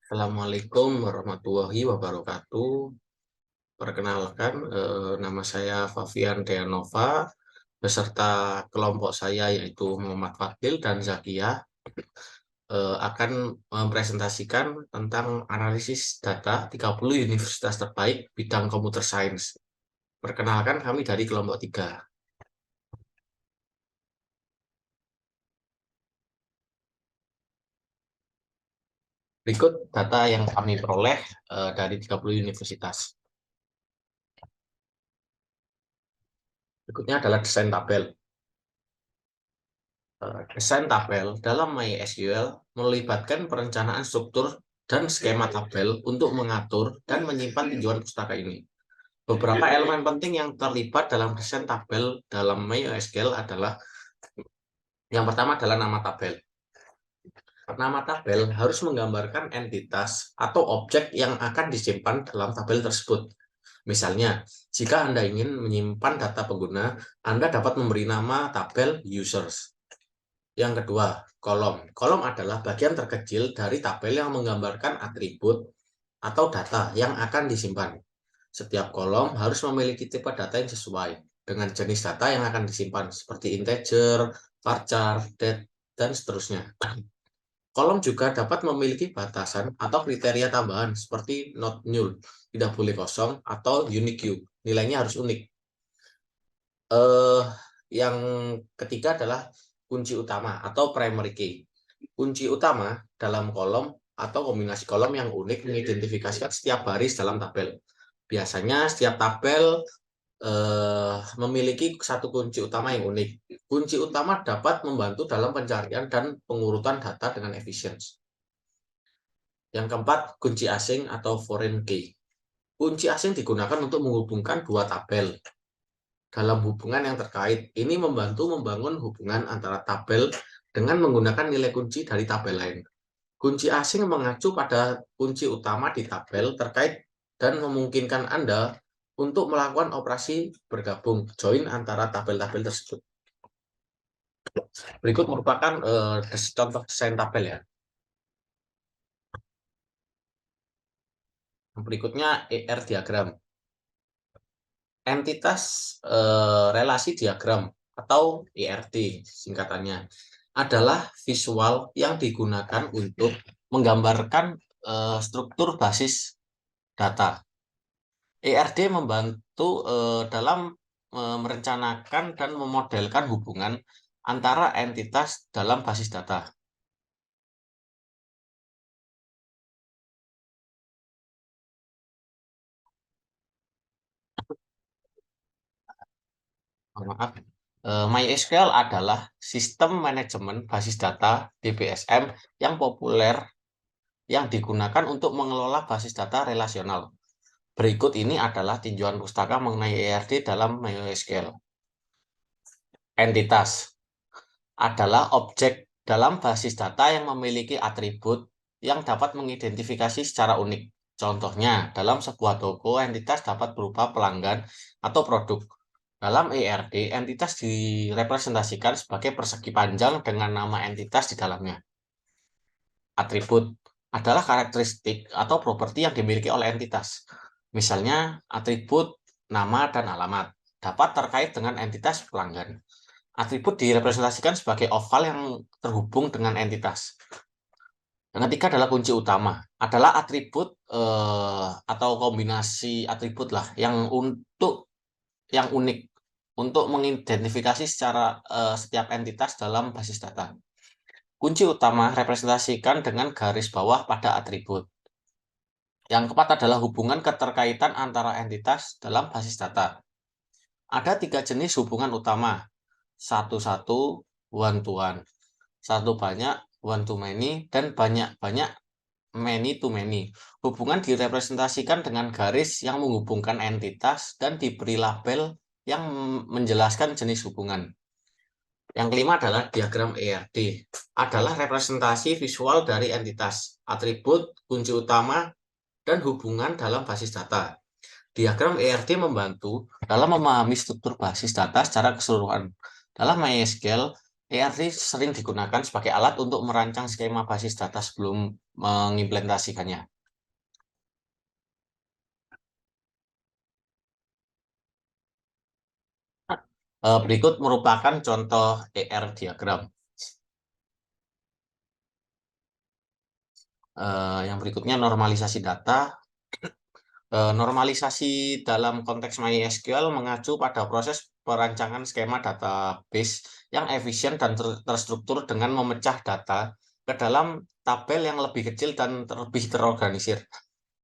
Assalamualaikum warahmatullahi wabarakatuh. Perkenalkan, nama saya Favian Deanova, beserta kelompok saya yaitu Muhammad Fadil dan Zakia akan mempresentasikan tentang analisis data 30 universitas terbaik bidang computer science. Perkenalkan, kami dari kelompok 3. Berikut data yang kami peroleh dari 30 universitas. Berikutnya adalah desain tabel. Desain tabel dalam MySQL melibatkan perencanaan struktur dan skema tabel untuk mengatur dan menyimpan tinjauan pustaka ini. Beberapa elemen penting yang terlibat dalam desain tabel dalam MySQL adalah yang pertama adalah nama tabel. Nama tabel harus menggambarkan entitas atau objek yang akan disimpan dalam tabel tersebut. Misalnya, jika Anda ingin menyimpan data pengguna, Anda dapat memberi nama tabel users. Yang kedua, kolom. Kolom adalah bagian terkecil dari tabel yang menggambarkan atribut atau data yang akan disimpan. Setiap kolom harus memiliki tipe data yang sesuai dengan jenis data yang akan disimpan, seperti integer, varchar, date, dan seterusnya. Kolom juga dapat memiliki batasan atau kriteria tambahan, seperti not null, tidak boleh kosong, atau unique, nilainya harus unik. Yang ketiga adalah kunci utama atau primary key. Kunci utama dalam kolom atau kombinasi kolom yang unik mengidentifikasikan setiap baris dalam tabel. Biasanya setiap tabel memiliki satu kunci utama yang unik. Kunci utama dapat membantu dalam pencarian dan pengurutan data dengan efisien. Yang keempat, kunci asing atau foreign key. Kunci asing digunakan untuk menghubungkan dua tabel dalam hubungan yang terkait. Ini membantu membangun hubungan antara tabel dengan menggunakan nilai kunci dari tabel lain. Kunci asing mengacu pada kunci utama di tabel terkait dan memungkinkan Anda untuk melakukan operasi bergabung, join antara tabel-tabel tersebut. Berikut merupakan contoh desain tabel ya. Berikutnya ER diagram. Entitas relasi diagram atau ERD singkatannya adalah visual yang digunakan untuk menggambarkan struktur basis data. ERD membantu dalam merencanakan dan memodelkan hubungan antara entitas dalam basis data. Maaf. MySQL adalah sistem manajemen basis data DBSM yang populer yang digunakan untuk mengelola basis data relasional. Berikut ini adalah tinjauan pustaka mengenai ERD dalam MySQL. Entitas adalah objek dalam basis data yang memiliki atribut yang dapat mengidentifikasi secara unik. Contohnya, dalam sebuah toko, entitas dapat berupa pelanggan atau produk. Dalam ERD, entitas direpresentasikan sebagai persegi panjang dengan nama entitas di dalamnya. Atribut adalah karakteristik atau properti yang dimiliki oleh entitas. Misalnya, atribut nama dan alamat dapat terkait dengan entitas pelanggan. Atribut direpresentasikan sebagai oval yang terhubung dengan entitas. Yang ketiga adalah kunci utama, adalah atribut atau kombinasi atribut lah yang unik untuk mengidentifikasi secara setiap entitas dalam basis data. Kunci utama representasikan dengan garis bawah pada atribut. Yang keempat adalah hubungan keterkaitan antara entitas dalam basis data. Ada 3 jenis hubungan utama. Satu-satu, one-to-one. Satu banyak, one to many, dan banyak-banyak, many to many. Hubungan direpresentasikan dengan garis yang menghubungkan entitas dan diberi label yang menjelaskan jenis hubungan. Yang kelima adalah diagram ERD. Adalah representasi visual dari entitas, atribut, kunci utama, dan hubungan dalam basis data. Diagram ERD membantu dalam memahami struktur basis data secara keseluruhan. Dalam MySQL, ERD sering digunakan sebagai alat untuk merancang skema basis data sebelum mengimplementasikannya. Berikut merupakan contoh ER diagram. Yang berikutnya normalisasi data. Normalisasi dalam konteks MySQL mengacu pada proses perancangan skema database yang efisien dan terstruktur dengan memecah data ke dalam tabel yang lebih kecil dan lebih terorganisir.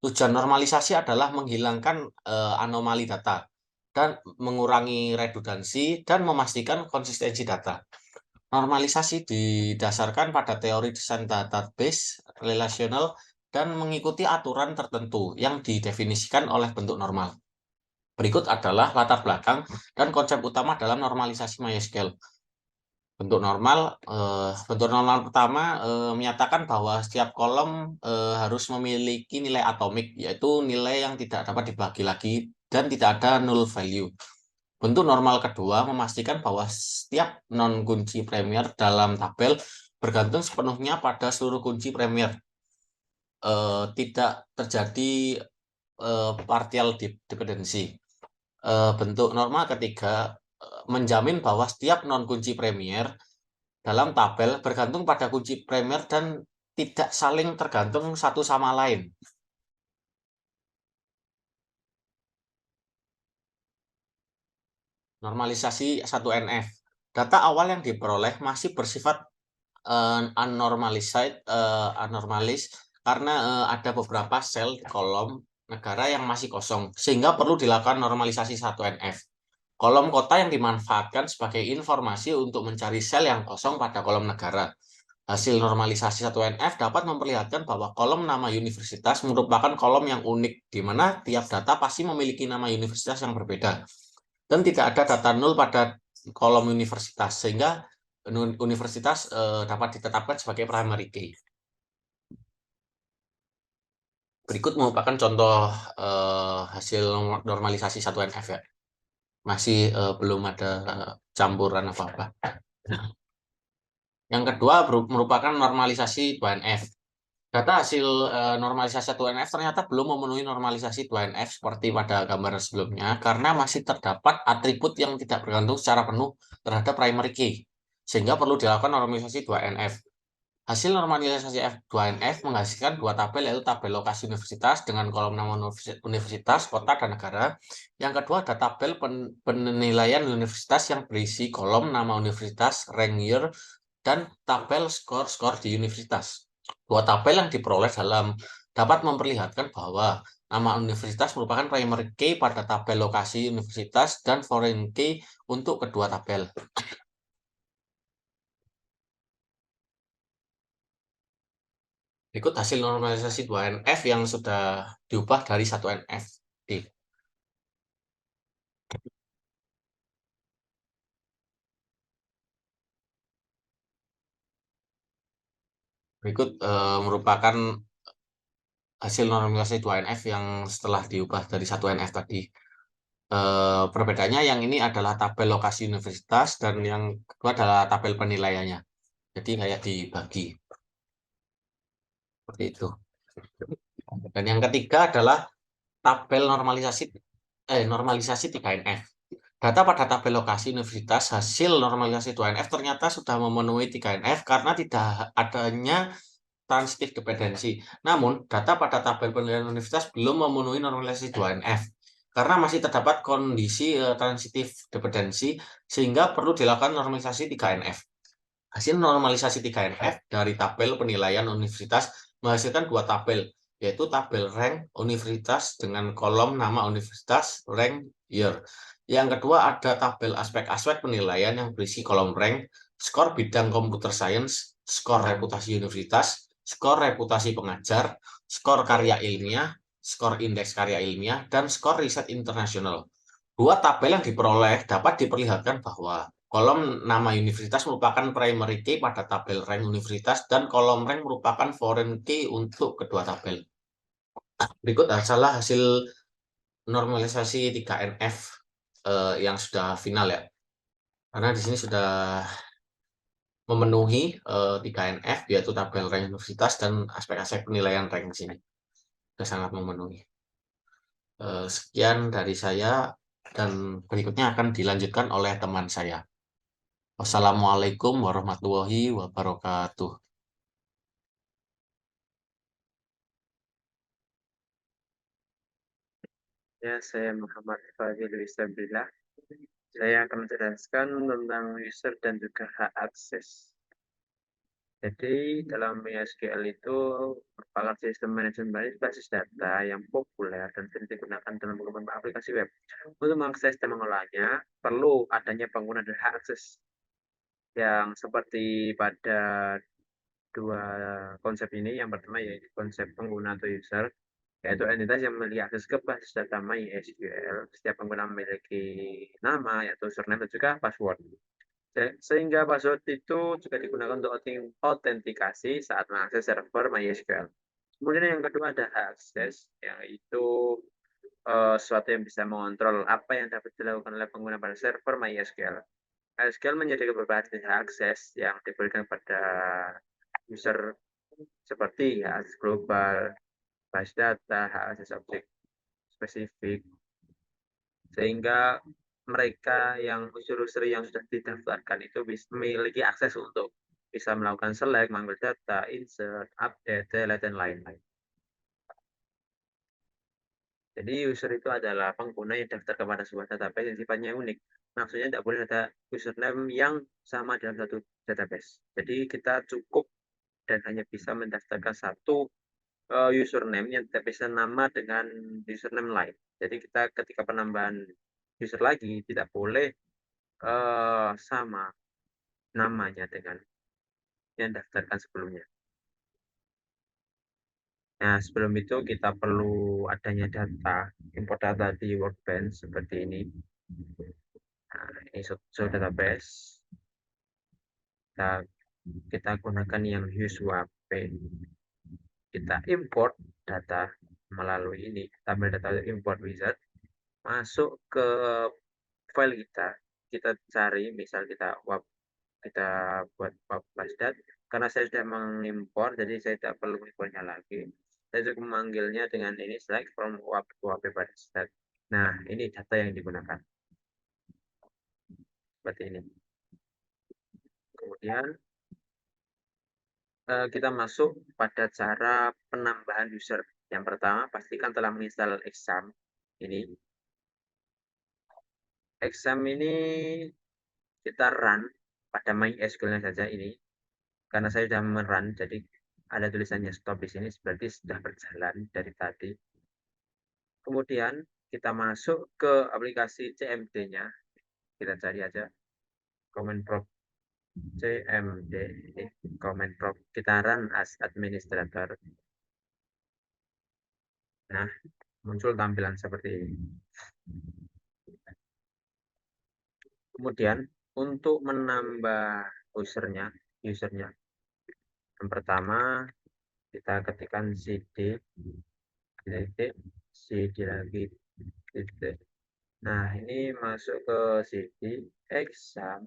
Tujuan normalisasi adalah menghilangkan anomali data dan mengurangi redundansi dan memastikan konsistensi data. Normalisasi didasarkan pada teori desain database relasional dan mengikuti aturan tertentu yang didefinisikan oleh bentuk normal. Berikut adalah latar belakang dan konsep utama dalam normalisasi MySQL. Bentuk normal pertama menyatakan bahwa setiap kolom harus memiliki nilai atomik, yaitu nilai yang tidak dapat dibagi lagi dan tidak ada null value. Bentuk normal kedua memastikan bahwa setiap non-kunci Premier dalam tabel bergantung sepenuhnya pada seluruh kunci Premier. Tidak terjadi partial dependency. Bentuk normal ketiga menjamin bahwa setiap non-kunci Premier dalam tabel bergantung pada kunci Premier dan tidak saling tergantung satu sama lain. Normalisasi 1NF. Data awal yang diperoleh masih bersifat anormalis karena ada beberapa sel di kolom negara yang masih kosong, sehingga perlu dilakukan normalisasi 1NF. Kolom kota yang dimanfaatkan sebagai informasi untuk mencari sel yang kosong pada kolom negara. Hasil normalisasi 1NF dapat memperlihatkan bahwa kolom nama universitas merupakan kolom yang unik, di mana tiap data pasti memiliki nama universitas yang berbeda. Dan tidak ada data nol pada kolom universitas, sehingga universitas dapat ditetapkan sebagai primary key. Berikut merupakan contoh hasil normalisasi 1NF ya. Masih belum ada campuran apa-apa. Yang kedua merupakan normalisasi 2NF. Data hasil normalisasi 1NF ternyata belum memenuhi normalisasi 2NF seperti pada gambar sebelumnya karena masih terdapat atribut yang tidak bergantung secara penuh terhadap primary key, sehingga perlu dilakukan normalisasi 2NF. Hasil normalisasi F2NF menghasilkan dua tabel, yaitu tabel lokasi universitas dengan kolom nama universitas, kota, dan negara. Yang kedua ada tabel penilaian universitas yang berisi kolom nama universitas, rank year, dan tabel skor-skor di universitas. Dua tabel yang diperoleh dapat memperlihatkan bahwa nama universitas merupakan primary key pada tabel lokasi universitas dan foreign key untuk kedua tabel. Berikut hasil normalisasi 2NF yang sudah diubah dari 1NF. Berikut merupakan hasil normalisasi 2NF yang setelah diubah dari 1NF tadi. Perbedaannya yang ini adalah tabel lokasi universitas dan yang kedua adalah tabel penilaiannya. Jadi kayak dibagi. Seperti itu. Dan yang ketiga adalah tabel normalisasi 3NF. Data pada tabel lokasi universitas hasil normalisasi 2NF ternyata sudah memenuhi 3NF karena tidak adanya transitive dependency. Namun, data pada tabel penilaian universitas belum memenuhi normalisasi 2NF karena masih terdapat kondisi transitive dependency sehingga perlu dilakukan normalisasi 3NF. Hasil normalisasi 3NF dari tabel penilaian universitas menghasilkan dua tabel, yaitu tabel rank universitas dengan kolom nama universitas, rank, year. Yang kedua ada tabel aspek-aspek penilaian yang berisi kolom rank, skor bidang computer science, skor reputasi universitas, skor reputasi pengajar, skor karya ilmiah, skor indeks karya ilmiah, dan skor riset internasional. Dua tabel yang diperoleh dapat diperlihatkan bahwa kolom nama universitas merupakan primary key pada tabel rank universitas dan kolom rank merupakan foreign key untuk kedua tabel. Berikut adalah hasil normalisasi 3NF yang sudah final ya. Karena di sini sudah memenuhi 3NF, yaitu tabel rank universitas dan aspek-aspek penilaian rank sini. Sudah sangat memenuhi. Sekian dari saya dan berikutnya akan dilanjutkan oleh teman saya. Wassalamualaikum warahmatullahi wabarakatuh. Ya, saya Muhammad Fadil Isabila. Saya akan menjelaskan tentang user dan juga hak akses. Jadi, dalam MySQL itu merupakan sistem manajemen basis data yang populer dan sering digunakan dalam beberapa aplikasi web. Untuk mengakses dan mengolahnya, perlu adanya pengguna dan hak akses yang seperti pada dua konsep ini. Yang pertama yaitu konsep pengguna atau user, yaitu entitas yang memiliki akses ke basis data MySQL. Setiap pengguna memiliki nama, yaitu username dan juga password. Sehingga password itu juga digunakan untuk autentikasi saat mengakses server MySQL. Kemudian yang kedua ada akses, yaitu sesuatu yang bisa mengontrol apa yang dapat dilakukan oleh pengguna pada server MySQL. MySQL menyediakan beberapa jenis akses yang diberikan pada user seperti akses global, basis data, akses objek spesifik, sehingga mereka yang user-user yang sudah didaftarkan itu bisa memiliki akses untuk bisa melakukan select, mengambil data, insert, update, delete, dan lain-lain. Jadi user itu adalah pengguna yang daftar kepada sebuah database yang sifatnya unik. Maksudnya tidak boleh ada username yang sama dalam satu database. Jadi kita cukup dan hanya bisa mendaftarkan satu username yang tidak bisa nama dengan username lain. Jadi kita ketika penambahan user lagi tidak boleh sama namanya dengan yang daftarkan sebelumnya. Nah, sebelum itu kita perlu adanya data, import data di Workbench seperti ini. Nah, ini show database. Kita gunakan yang usuap. Kita import data melalui ini, tampil data import wizard, masuk ke file kita cari, misal kita buat web flashdat. Karena saya sudah mengimpor, jadi saya tidak perlu impornya lagi. Saya cukup memanggilnya dengan ini select from web flashdat. Nah, ini data yang digunakan seperti ini. Kemudian kita masuk pada cara penambahan user. Yang pertama, pastikan telah menginstal exam ini. Exam ini kita run pada MySQL saja ini. Karena saya sudah merun, jadi ada tulisannya stop di sini, berarti sudah berjalan dari tadi. Kemudian kita masuk ke aplikasi CMD-nya. Kita cari aja command prompt CMD, command prompt. Kita run as administrator. Nah, muncul tampilan seperti ini. Kemudian untuk menambah usernya, yang pertama kita ketikkan cd, cd lagi, titik. Nah, ini masuk ke cd exam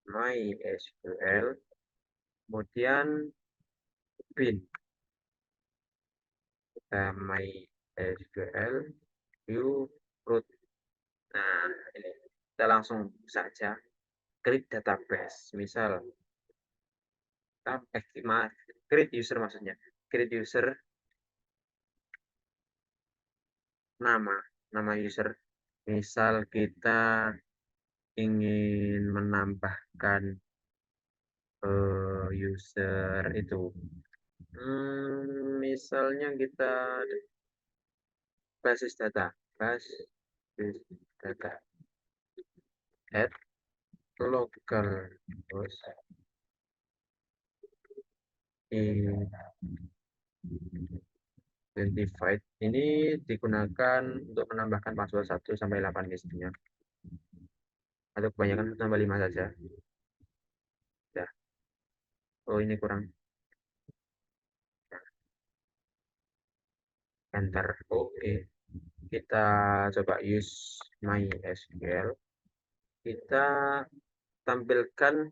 MySQL, kemudian bin kita MySQL view root. Nah, ini kita langsung saja create database. Misal create user, maksudnya create user, nama user. Misal kita ingin menambahkan user itu, misalnya kita basis data add local host identified. Ini digunakan untuk menambahkan password 1 sampai 8 misalnya, atau kebanyakan 1 sampai 5 saja. Ya. Oh, ini kurang. Enter. Oke. Kita coba use MySQL. Kita tampilkan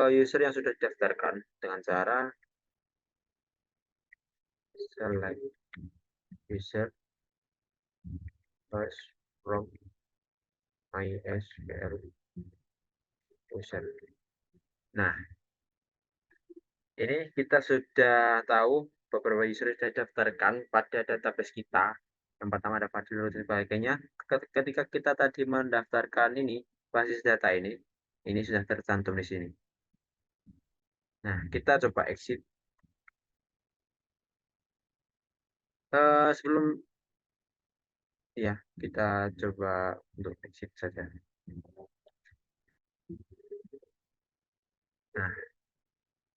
user yang sudah didaftarkan dengan cara select user first from MySQL user. Nah, ini kita sudah tahu beberapa user sudah didaftarkan pada database kita. Yang pertama ada Fadil dan sebagainya. Ketika kita tadi mendaftarkan ini, basis data ini sudah tercantum di sini. Nah, kita coba exit. Sebelum ya, kita coba untuk exit saja. Nah,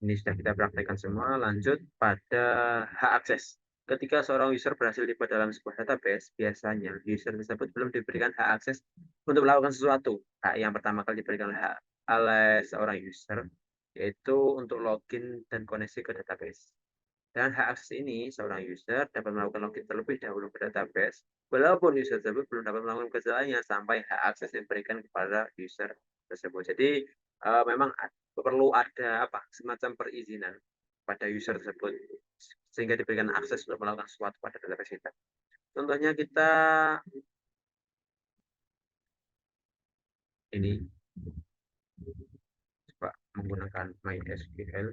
ini sudah kita praktekkan semua. Lanjut pada hak akses. Ketika seorang user berhasil tiba dalam sebuah database, biasanya user tersebut belum diberikan hak akses untuk melakukan sesuatu. Hak yang pertama kali diberikan oleh seorang user, yaitu untuk login dan koneksi ke database. Dan hak akses ini, seorang user dapat melakukan login terlebih dahulu ke database, walaupun user tersebut belum dapat melakukan kejalannya sampai hak akses diberikan kepada user tersebut. Jadi, memang perlu ada semacam perizinan pada user tersebut sehingga diberikan akses untuk melakukan sesuatu pada database kita. Contohnya kita ini coba menggunakan MySQL.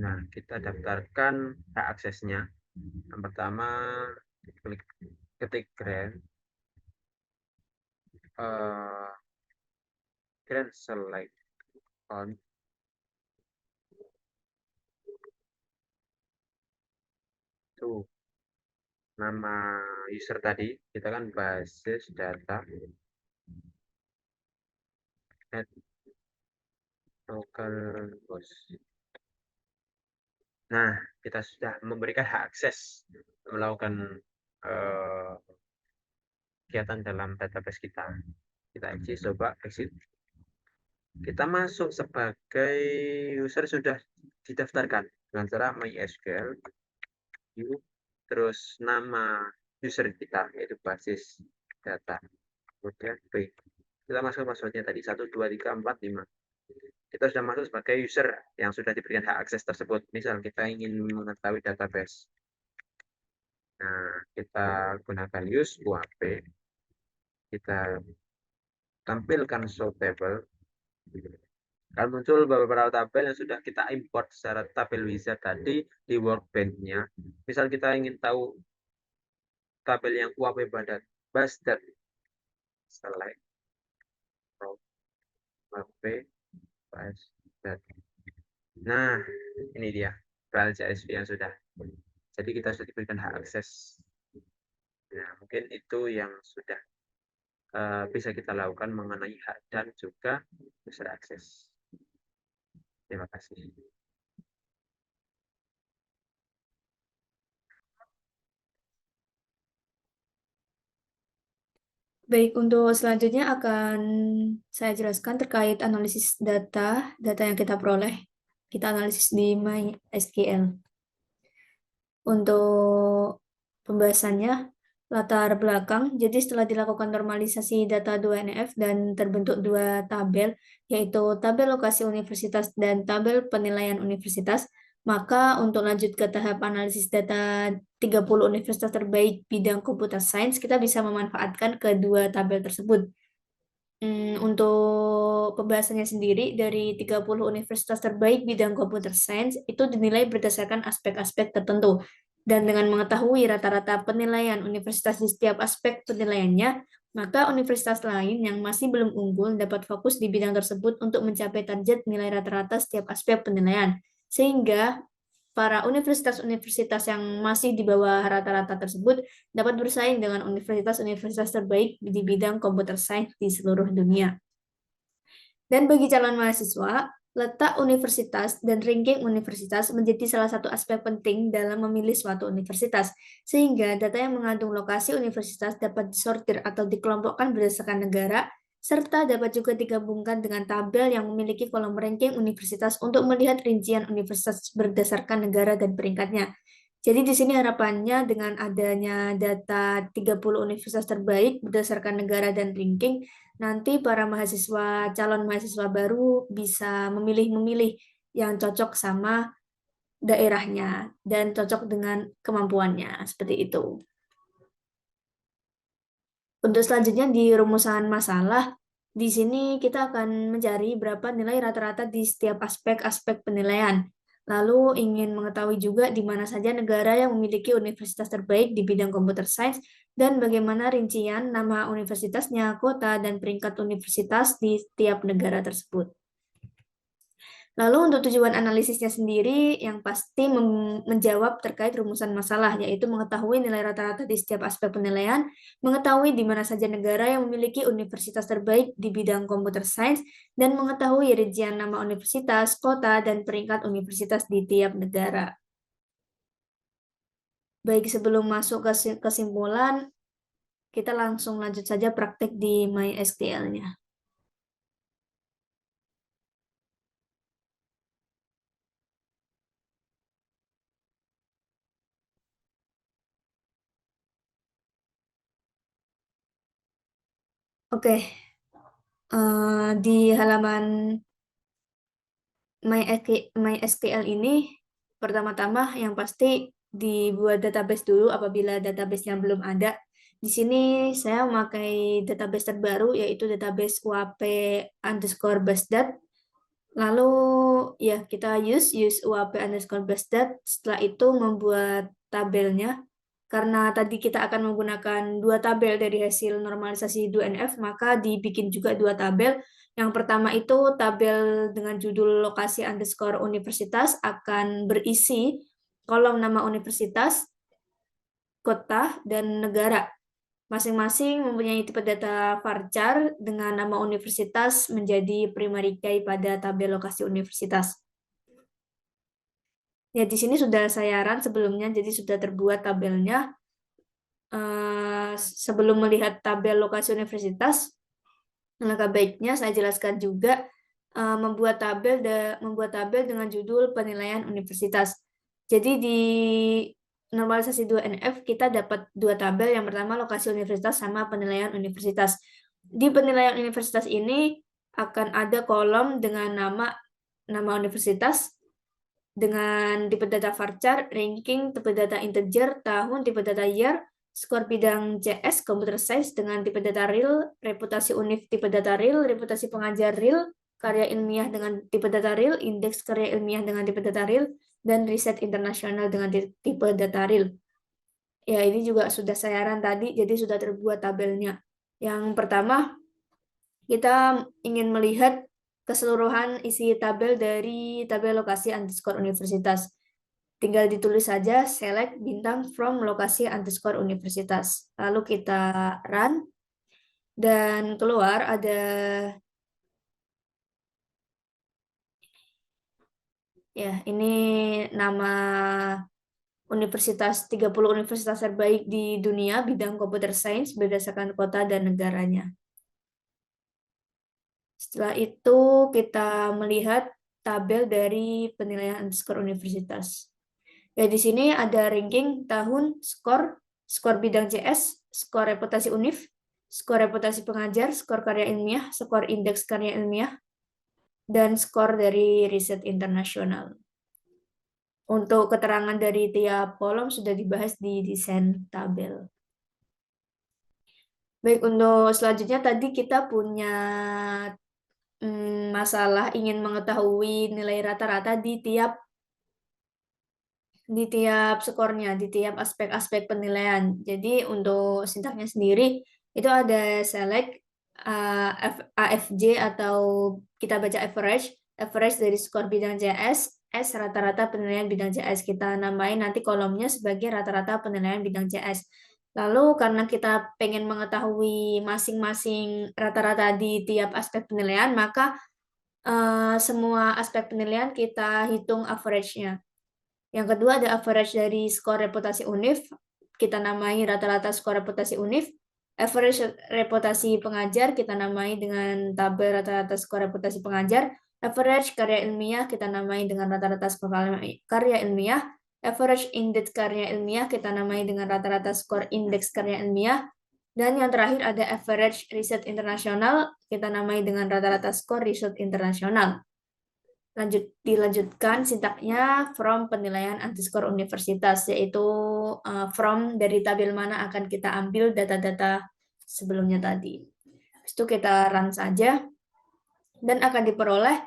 Nah, kita daftarkan hak aksesnya. Yang pertama, ketik grant select on to nama user tadi, kita kan basis data at localhost. Nah, kita sudah memberikan hak akses melakukan kegiatan dalam database kita. Kita exit, coba exit. Kita masuk sebagai user sudah didaftarkan dengan cara MySQL, terus nama user kita yaitu basis data, kemudian B. Kita masuk passwordnya tadi 1, 2, 3, 4, 5. Kita sudah masuk sebagai user yang sudah diberikan hak akses tersebut. Misal kita ingin mengetahui database. Nah, kita gunakan use UAP. Kita tampilkan show table. Akan muncul beberapa tabel yang sudah kita import secara tabel wizard tadi di workbench-nya. Misal kita ingin tahu tabel yang UAP pada basdat, select from UAP basdat. Nah, ini dia file CSV yang sudah. Jadi kita sudah diberikan hak akses. Nah, mungkin itu yang sudah bisa kita lakukan mengenai hak dan juga user akses. Terima kasih. Baik, untuk selanjutnya akan saya jelaskan terkait analisis data yang kita peroleh. Kita analisis di MySQL. Untuk pembahasannya, latar belakang. Jadi setelah dilakukan normalisasi data 2NF dan terbentuk dua tabel, yaitu tabel lokasi universitas dan tabel penilaian universitas, maka untuk lanjut ke tahap analisis data 30 universitas terbaik bidang computer science, kita bisa memanfaatkan kedua tabel tersebut. Untuk pembahasannya sendiri, dari 30 universitas terbaik bidang computer science itu dinilai berdasarkan aspek-aspek tertentu. Dan dengan mengetahui rata-rata penilaian universitas di setiap aspek penilaiannya, maka universitas lain yang masih belum unggul dapat fokus di bidang tersebut untuk mencapai target nilai rata-rata setiap aspek penilaian. Sehingga para universitas-universitas yang masih di bawah rata-rata tersebut dapat bersaing dengan universitas-universitas terbaik di bidang computer science di seluruh dunia. Dan bagi calon mahasiswa, letak universitas dan ranking universitas menjadi salah satu aspek penting dalam memilih suatu universitas, sehingga data yang mengandung lokasi universitas dapat disortir atau dikelompokkan berdasarkan negara, serta dapat juga digabungkan dengan tabel yang memiliki kolom ranking universitas untuk melihat rincian universitas berdasarkan negara dan peringkatnya. Jadi di sini harapannya dengan adanya data 30 universitas terbaik berdasarkan negara dan ranking, nanti para mahasiswa, calon mahasiswa baru bisa memilih-memilih yang cocok sama daerahnya dan cocok dengan kemampuannya, seperti itu. Untuk selanjutnya di rumusan masalah, di sini kita akan mencari berapa nilai rata-rata di setiap aspek-aspek penilaian. Lalu ingin mengetahui juga di mana saja negara yang memiliki universitas terbaik di bidang computer science dan bagaimana rincian nama universitasnya, kota, dan peringkat universitas di setiap negara tersebut. Lalu untuk tujuan analisisnya sendiri yang pasti menjawab terkait rumusan masalah, yaitu mengetahui nilai rata-rata di setiap aspek penilaian, mengetahui di mana saja negara yang memiliki universitas terbaik di bidang computer science, dan mengetahui rincian nama universitas, kota, dan peringkat universitas di tiap negara. Baik, sebelum masuk ke kesimpulan, kita langsung lanjut saja praktek di MySQL-nya. Oke, di halaman MySQL ini, pertama-tama yang pasti dibuat database dulu apabila database-nya belum ada. Di sini saya memakai database terbaru, yaitu database UAP_basedat. Lalu ya kita use UAP_basedat. Setelah itu membuat tabelnya. Karena tadi kita akan menggunakan dua tabel dari hasil normalisasi 2NF, maka dibikin juga dua tabel. Yang pertama itu tabel dengan judul lokasi underscore universitas akan berisi kolom nama universitas, kota, dan negara. Masing-masing mempunyai tipe data varchar dengan nama universitas menjadi primary key pada tabel lokasi universitas. Ya, di sini sudah saya run sebelumnya, jadi sudah terbuat tabelnya. Sebelum melihat tabel lokasi universitas, langkah baiknya saya jelaskan juga membuat tabel dengan judul penilaian universitas. Jadi di normalisasi 2NF kita dapat dua tabel, yang pertama lokasi universitas sama penilaian universitas. Di penilaian universitas ini akan ada kolom dengan nama universitas, dengan tipe data varchar, ranking, tipe data integer, tahun, tipe data year, skor bidang CS, computer science dengan tipe data real, reputasi univ tipe data real, reputasi pengajar real, karya ilmiah dengan tipe data real, indeks karya ilmiah dengan tipe data real, dan riset internasional dengan tipe data real. Ya, ini juga sudah saya run tadi, jadi sudah terbuat tabelnya. Yang pertama, kita ingin melihat keseluruhan isi tabel dari tabel lokasi underscore universitas. Tinggal ditulis saja select bintang from lokasi underscore universitas. Lalu kita run dan keluar ada ya, ini nama universitas 30 universitas terbaik di dunia bidang computer science berdasarkan kota dan negaranya. Setelah itu kita melihat tabel dari penilaian underscore universitas. Ya, di sini ada ranking, tahun, skor bidang CS, skor reputasi univ, skor reputasi pengajar, skor karya ilmiah, skor indeks karya ilmiah, dan skor dari riset internasional. Untuk keterangan dari tiap kolom sudah dibahas di desain tabel. Baik, untuk selanjutnya tadi kita punya masalah ingin mengetahui nilai rata-rata di tiap skornya, di tiap aspek-aspek penilaian. Jadi untuk sintaknya sendiri itu ada select, AFJ atau kita baca average dari skor bidang CS, S rata-rata penilaian bidang CS. Kita namain nanti kolomnya sebagai rata-rata penilaian bidang CS. Lalu karena kita pengen mengetahui masing-masing rata-rata di tiap aspek penilaian, maka semua aspek penilaian kita hitung average-nya. Yang kedua ada average dari skor reputasi univ, kita namai rata-rata skor reputasi univ. Average reputasi pengajar kita namai dengan tabel rata-rata skor reputasi pengajar. Average karya ilmiah kita namai dengan rata-rata skor karya ilmiah. Average indeks karya ilmiah kita namai dengan rata-rata skor indeks karya ilmiah. Dan yang terakhir ada average riset internasional, kita namai dengan rata-rata skor riset internasional. Dilanjutkan sintaknya from penilaian anti-skor universitas, yaitu from dari tabel mana akan kita ambil data-data sebelumnya tadi. Habis itu kita run saja, dan akan diperoleh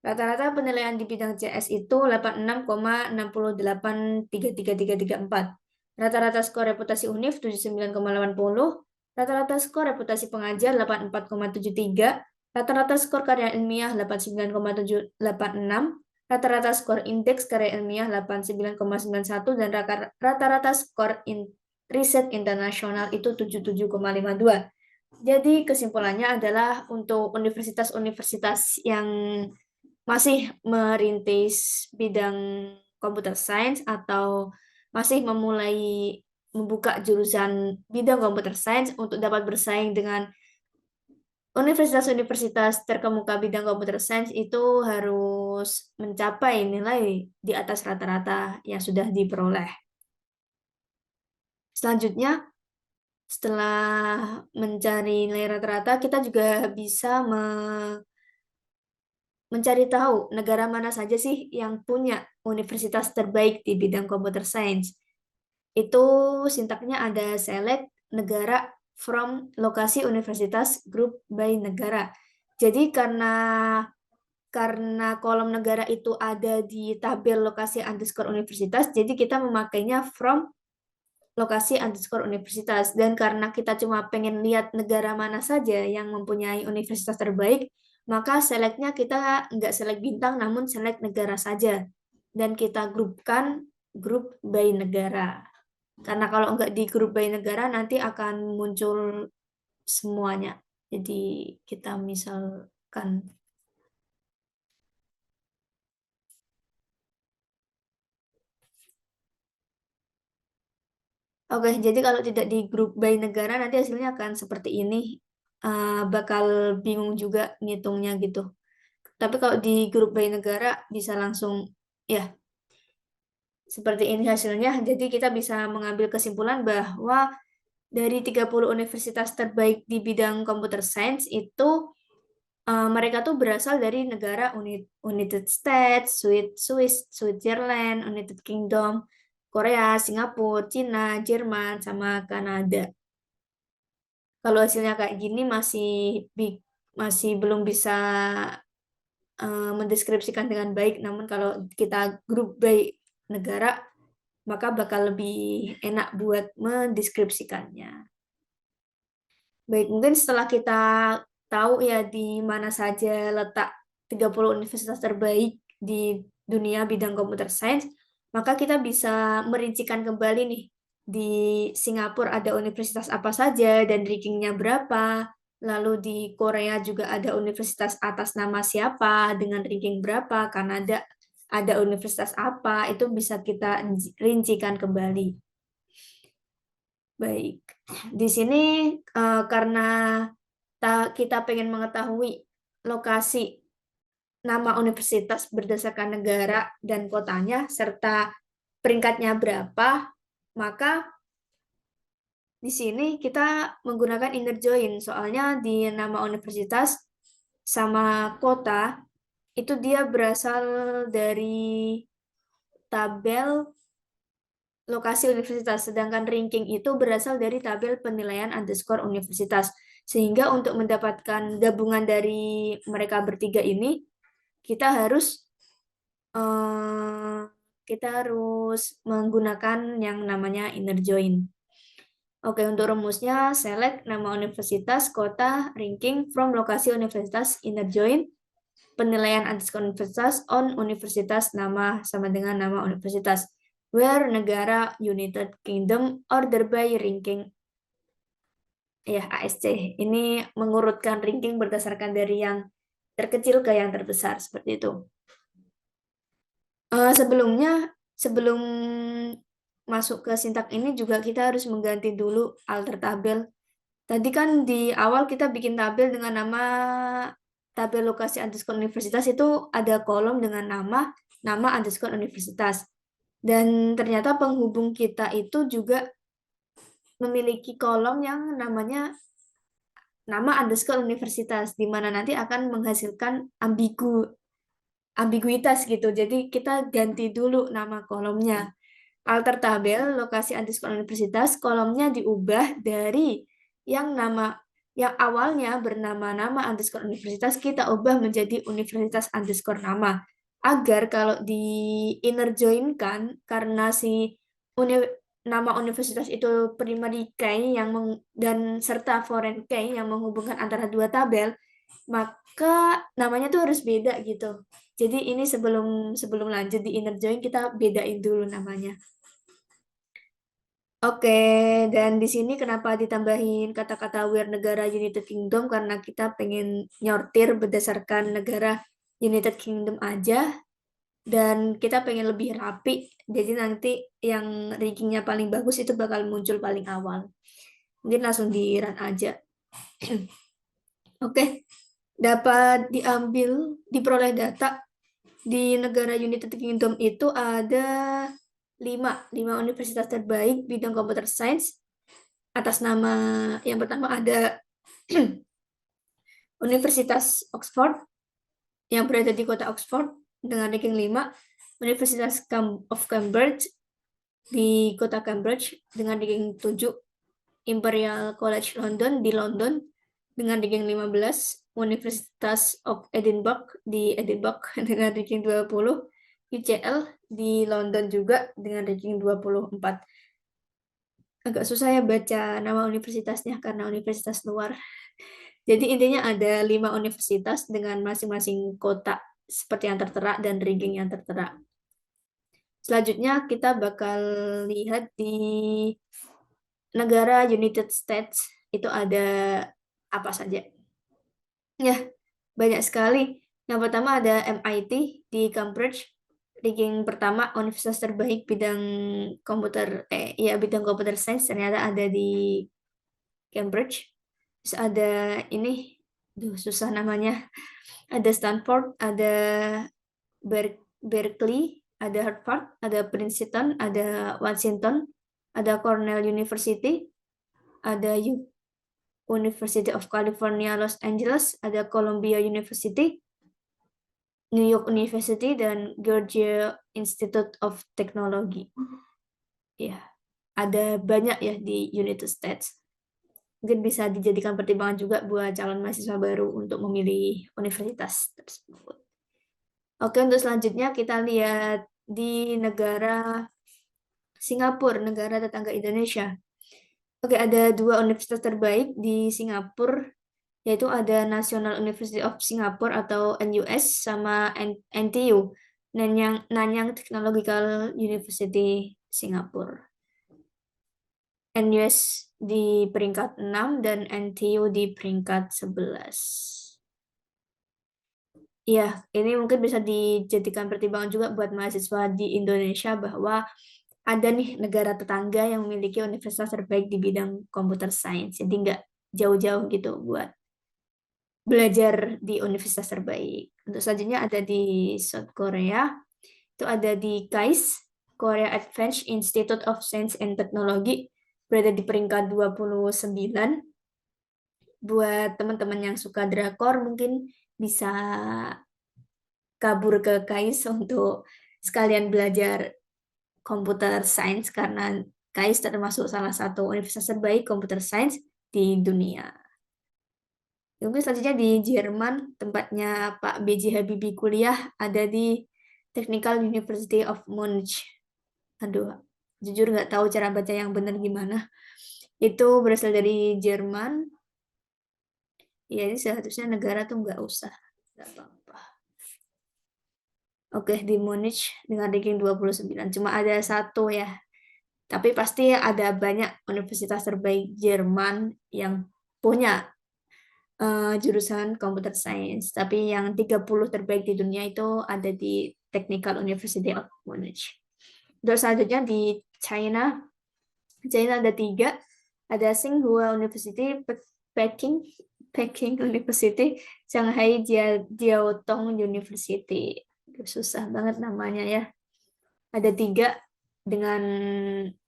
rata-rata penilaian di bidang CS itu 86,683334. Rata-rata skor reputasi UNIF 79,80. Rata-rata skor reputasi pengajar 84,73. Rata-rata skor karya ilmiah 89,786. Rata-rata skor indeks karya ilmiah 89,91 dan rata-rata skor riset internasional itu 77,52. Jadi kesimpulannya adalah untuk universitas-universitas yang masih merintis bidang computer science atau masih membuka jurusan bidang computer science untuk dapat bersaing dengan universitas-universitas terkemuka bidang computer science itu harus mencapai nilai di atas rata-rata yang sudah diperoleh. Selanjutnya, setelah mencari nilai rata-rata, kita juga bisa mencari tahu negara mana saja sih yang punya universitas terbaik di bidang computer science. Itu sintaknya ada select negara from lokasi universitas group by negara. Jadi karena kolom negara itu ada di tabel lokasi underscore universitas, jadi kita memakainya from lokasi underscore universitas. Dan karena kita cuma pengen lihat negara mana saja yang mempunyai universitas terbaik, maka select-nya kita nggak select bintang, namun select negara saja. Dan kita grupkan grup by negara. Karena kalau nggak di grup by negara, nanti akan muncul semuanya. Jadi kita misalkan oke, jadi kalau tidak di grup by negara nanti hasilnya akan seperti ini. Bakal bingung juga ngitungnya gitu. Tapi kalau di grup by negara bisa langsung ya seperti ini hasilnya. Jadi kita bisa mengambil kesimpulan bahwa dari 30 universitas terbaik di bidang computer science itu mereka tuh berasal dari negara United States, Switzerland, United Kingdom, Korea, Singapura, Cina, Jerman, sama Kanada. Kalau hasilnya kayak gini masih belum bisa mendeskripsikan dengan baik, namun kalau kita grup by negara, maka bakal lebih enak buat mendeskripsikannya. Baik, mungkin setelah kita tahu ya di mana saja letak 30 universitas terbaik di dunia bidang computer science, maka kita bisa merincikan kembali nih, di Singapura ada universitas apa saja dan rankingnya berapa, lalu di Korea juga ada universitas atas nama siapa dengan ranking berapa, Kanada ada universitas apa, itu bisa kita rincikan kembali. Baik, di sini karena kita pengen mengetahui lokasi nama universitas berdasarkan negara dan kotanya serta peringkatnya berapa, maka di sini kita menggunakan inner join. Soalnya di nama universitas sama kota itu dia berasal dari tabel lokasi universitas, sedangkan ranking itu berasal dari tabel penilaian underscore universitas. Sehingga untuk mendapatkan gabungan dari mereka bertiga ini, kita harus menggunakan yang namanya inner join. Oke, untuk rumusnya select nama universitas, kota, ranking from lokasi universitas, inner join, penilaian underscore universitas on universitas nama sama dengan nama universitas, where negara United Kingdom order by ranking ya ASC. Ini mengurutkan ranking berdasarkan dari yang terkecil ke yang terbesar seperti itu. Sebelum masuk ke sintak ini juga kita harus mengganti dulu alter tabel. Tadi kan di awal kita bikin tabel dengan nama tabel lokasi underscore universitas itu ada kolom dengan nama underscore universitas. Dan ternyata penghubung kita itu juga memiliki kolom yang namanya nama underscore universitas, di mana nanti akan menghasilkan ambiguitas gitu. Jadi kita ganti dulu nama kolomnya. Alter tabel lokasi underscore universitas, kolomnya diubah dari yang awalnya bernama nama underscore universitas, kita ubah menjadi universitas underscore nama. Agar kalau di inner join kan, karena si nama universitas itu primary key dan serta foreign key yang menghubungkan antara dua tabel, maka namanya tuh harus beda gitu. Jadi ini sebelum lanjut di inner join kita bedain dulu namanya. Oke, dan di sini kenapa ditambahin kata-kata where negara United Kingdom, karena kita pengen nyortir berdasarkan negara United Kingdom aja, dan kita pengen lebih rapi, jadi nanti yang rankingnya paling bagus itu bakal muncul paling awal. Mungkin langsung di run aja. Oke, dapat diperoleh data di negara United Kingdom itu ada 5 universitas terbaik bidang computer science. Atas nama yang pertama ada Universitas Oxford yang berada di kota Oxford dengan ranking 5, Universitas of Cambridge di kota Cambridge dengan ranking 7, Imperial College London di London dengan ranking 15, Universitas of Edinburgh di Edinburgh dengan ranking 20, UCL di London juga dengan ranking 24. Agak susah ya baca nama universitasnya karena universitas luar. Jadi intinya ada 5 universitas dengan masing-masing kota seperti yang tertera dan ranking yang tertera. Selanjutnya kita bakal lihat di negara United States itu ada apa saja. Ya, banyak sekali. Yang pertama ada MIT di Cambridge, ranking pertama universitas terbaik bidang bidang computer science ternyata ada di Cambridge. Terus ada ini, susah namanya. Ada Stanford, ada Berkeley, ada Harvard, ada Princeton, ada Washington, ada Cornell University, ada University of California, Los Angeles, ada Columbia University, New York University, dan Georgia Institute of Technology. Ya, ada banyak ya di United States. Mungkin bisa dijadikan pertimbangan juga buat calon mahasiswa baru untuk memilih universitas tersebut. Oke, untuk selanjutnya kita lihat di negara Singapura, negara tetangga Indonesia. Oke, ada 2 universitas terbaik di Singapura, yaitu ada National University of Singapore atau NUS sama NTU, Nanyang Technological University Singapura. NUS di peringkat 6 dan NTU di peringkat 11. Ya, ini mungkin bisa dijadikan pertimbangan juga buat mahasiswa di Indonesia bahwa ada nih negara tetangga yang memiliki universitas terbaik di bidang computer science. Jadi nggak jauh-jauh gitu buat belajar di universitas terbaik. Untuk selanjutnya ada di South Korea. Itu ada di KAIST, Korea Advanced Institute of Science and Technology, berada di peringkat 29. Buat teman-teman yang suka drakor mungkin bisa kabur ke KAIST untuk sekalian belajar computer science karena KAIST termasuk salah satu universitas terbaik computer science di dunia. Mungkin selanjutnya di Jerman, tempatnya Pak B.J. Habibie kuliah, ada di Technical University of Munich. Aduh, jujur nggak tahu cara baca yang benar gimana. Itu berasal dari Jerman. Ya, ini seharusnya negara tuh nggak usah. Nggak apa-apa. Oke, di Munich dengan ranking 29. Cuma ada 1 ya. Tapi pasti ada banyak universitas terbaik Jerman yang punya jurusan computer science. Tapi yang 30 terbaik di dunia itu ada di Technical University of Munich. Terus selanjutnya di China. China ada 3. Ada Tsinghua University, Peking University, Shanghai Jiaotong University. Susah banget namanya ya. Ada 3. dengan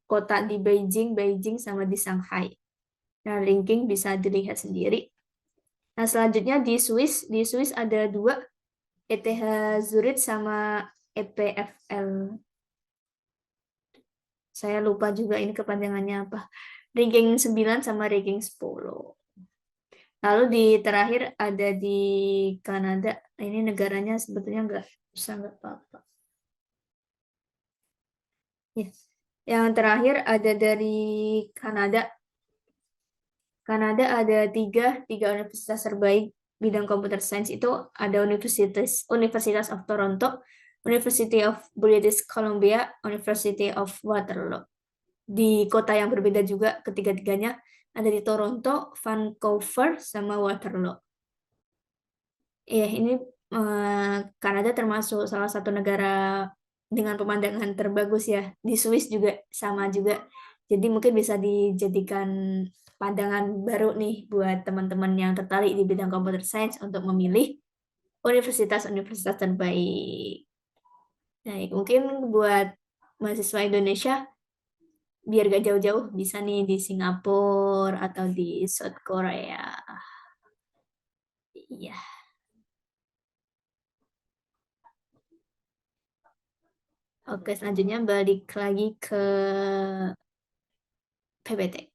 kota di Beijing sama di Shanghai. Nah, ranking bisa dilihat sendiri. Nah, selanjutnya di Swiss ada 2, ETH Zurich sama EPFL. Saya lupa juga ini kepanjangannya apa. Ranking 9 sama ranking 10. Lalu di terakhir ada di Kanada. Ini negaranya sebetulnya nggak apa-apa. Ya. Yang terakhir ada dari Kanada. Kanada ada tiga universitas terbaik bidang computer science itu ada University of Toronto, University of British Columbia, University of Waterloo. Di kota yang berbeda juga ketiga-tiganya, ada di Toronto, Vancouver, sama Waterloo. Ya, ini Kanada termasuk salah satu negara dengan pemandangan terbagus ya. Di Swiss juga sama juga. Jadi mungkin bisa dijadikan pandangan baru nih buat teman-teman yang tertarik di bidang computer science untuk memilih universitas-universitas terbaik. Nah, mungkin buat mahasiswa Indonesia biar gak jauh-jauh bisa nih di Singapura atau di South Korea. Iya. Oke, selanjutnya balik lagi ke PPT.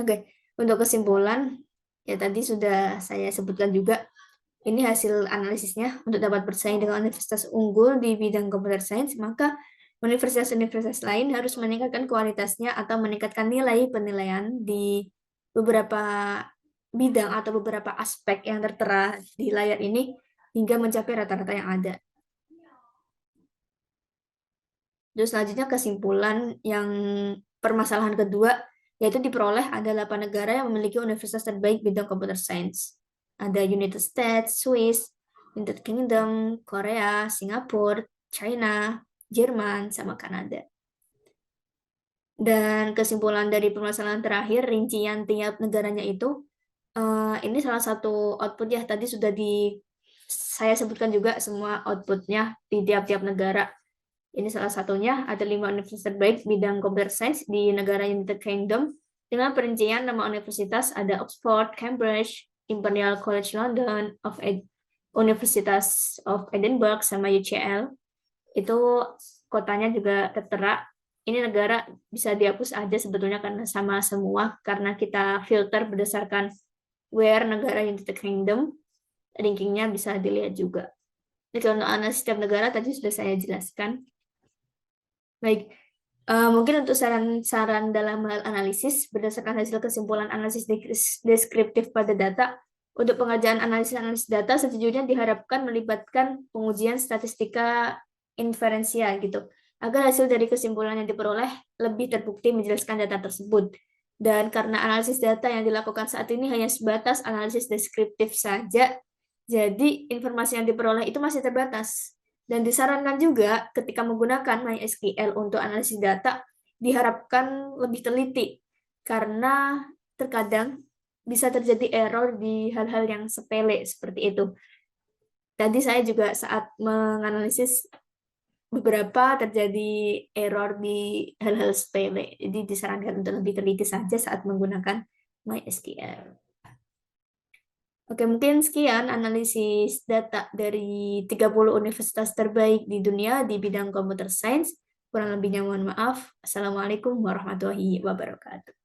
Oke, untuk kesimpulan, ya tadi sudah saya sebutkan juga, ini hasil analisisnya untuk dapat bersaing dengan universitas unggul di bidang computer science, maka universitas-universitas lain harus meningkatkan kualitasnya atau meningkatkan nilai penilaian di beberapa bidang atau beberapa aspek yang tertera di layar ini hingga mencapai rata-rata yang ada. Terus selanjutnya kesimpulan yang permasalahan kedua, yaitu diperoleh ada 8 negara yang memiliki universitas terbaik bidang computer science. Ada United States, Swiss, United Kingdom, Korea, Singapura, China, Jerman, sama Kanada. Dan kesimpulan dari permasalahan terakhir, rincian tiap negaranya itu, ini salah satu output ya, tadi sudah saya sebutkan juga semua outputnya di tiap-tiap negara. Ini salah satunya, ada 5 universitas terbaik bidang computer science di negara United Kingdom. Dengan perincian nama universitas ada Oxford, Cambridge, Imperial College London, Universitas of Edinburgh, sama UCL. Itu kotanya juga tertera. Ini negara bisa dihapus aja sebetulnya karena sama semua, karena kita filter berdasarkan where negara United Kingdom, rankingnya bisa dilihat juga. Jadi untuk analisis setiap negara tadi sudah saya jelaskan. Baik, mungkin untuk saran-saran dalam hal analisis, berdasarkan hasil kesimpulan analisis deskriptif pada data, untuk pengerjaan analisis data sejujurnya diharapkan melibatkan pengujian statistika inferensial gitu, agar hasil dari kesimpulan yang diperoleh lebih terbukti menjelaskan data tersebut. Dan karena analisis data yang dilakukan saat ini hanya sebatas analisis deskriptif saja, jadi informasi yang diperoleh itu masih terbatas. Dan disarankan juga ketika menggunakan MySQL untuk analisis data, diharapkan lebih teliti, karena terkadang bisa terjadi error di hal-hal yang sepele seperti itu. Tadi saya juga saat menganalisis beberapa terjadi error di hal-hal sepele, jadi disarankan untuk lebih teliti saja saat menggunakan MySQL. Oke, mungkin sekian analisis data dari 30 universitas terbaik di dunia di bidang computer science. Kurang lebihnya mohon maaf. Assalamualaikum warahmatullahi wabarakatuh.